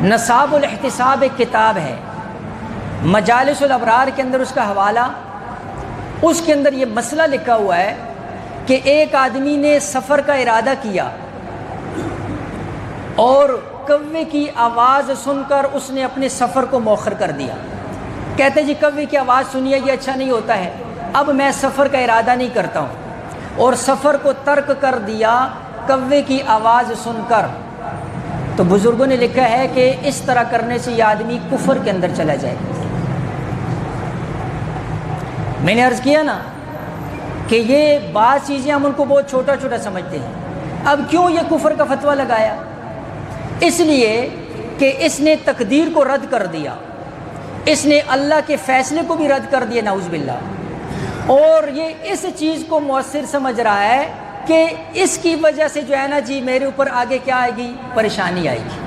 نصاب الاحتساب ایک کتاب ہے، مجالس الابرار کے اندر اس کا حوالہ، اس کے اندر یہ مسئلہ لکھا ہوا ہے کہ ایک آدمی نے سفر کا ارادہ کیا اور کوے کی آواز سن کر اس نے اپنے سفر کو مؤخر کر دیا۔ کہتے جی کوے کی آواز سنیے یہ اچھا نہیں ہوتا ہے، اب میں سفر کا ارادہ نہیں کرتا ہوں، اور سفر کو ترک کر دیا کوے کی آواز سن کر۔ تو بزرگوں نے لکھا ہے کہ اس طرح کرنے سے یہ آدمی کفر کے اندر چلا جائے۔ میں نے عرض کیا نا کہ یہ بعض چیزیں ہم ان کو بہت چھوٹا چھوٹا سمجھتے ہیں۔ اب کیوں یہ کفر کا فتویٰ لگایا؟ اس لیے کہ اس نے تقدیر کو رد کر دیا، اس نے اللہ کے فیصلے کو بھی رد کر دیا، نعوذ باللہ، اور یہ اس چیز کو مؤثر سمجھ رہا ہے کہ اس کی وجہ سے جو ہے نا جی میرے اوپر آگے کیا آئے گی؟ پریشانی آئے گی۔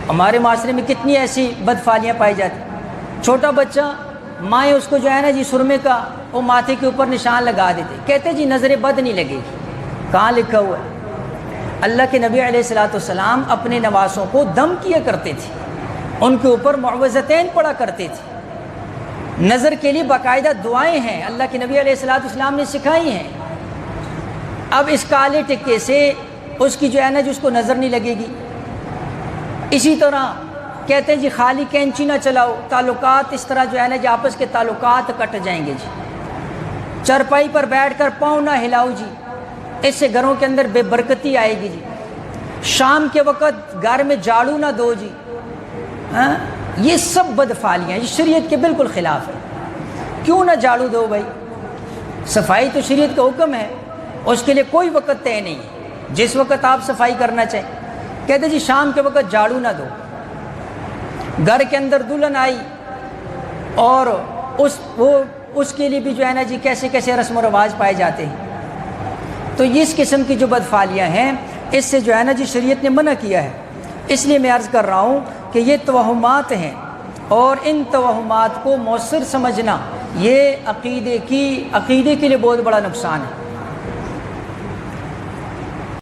ہمارے معاشرے میں کتنی ایسی بدفعلیاں پائی جاتی، چھوٹا بچہ مائیں اس کو جو ہے نا جی سرمے کا وہ ماتھے کے اوپر نشان لگا دیتے، کہتے جی نظر بد نہیں لگے گی۔ کہاں لکھا ہوا ہے؟ اللہ کے نبی علیہ الصلوۃ والسلام اپنے نواسوں کو دم کیا کرتے تھے، ان کے اوپر معوذتین پڑھا کرتے تھے۔ نظر کے لیے باقاعدہ دعائیں ہیں، اللہ کے نبی علیہ الصلوۃ والسلام نے سکھائی ہیں۔ اب اس کالے ٹکے سے اس کی جو ہے نا جی اس کو نظر نہیں لگے گی۔ اسی طرح کہتے ہیں جی خالی کینچی نہ چلاؤ، تعلقات اس طرح جو ہے نا جی آپس کے تعلقات کٹ جائیں گے جی۔ چرپائی پر بیٹھ کر پاؤں نہ ہلاؤ جی، اس سے گھروں کے اندر بے برکتی آئے گی جی۔ شام کے وقت گھر میں جھاڑو نہ دو جی، ہاں یہ سب بدفعلیاں، یہ شریعت کے بالکل خلاف ہے۔ کیوں نہ جھاڑو دو بھائی؟ صفائی تو شریعت کا حکم ہے، اس کے لیے کوئی وقت طے نہیں ہے، جس وقت آپ صفائی کرنا چاہیں۔ کہتے جی شام کے وقت جھاڑو نہ دو۔ گھر کے اندر دلہن آئی اور اس کے لیے بھی جو ہے نا جی کیسے کیسے رسم و رواج پائے جاتے ہیں۔ تو اس قسم کی جو بدفعلیاں ہیں اس سے جو ہے نا جی شریعت نے منع کیا ہے۔ اس لیے میں عرض کر رہا ہوں کہ یہ توہمات ہیں، اور ان توہمات کو مؤثر سمجھنا یہ عقیدے کے لیے بہت بڑا نقصان ہے۔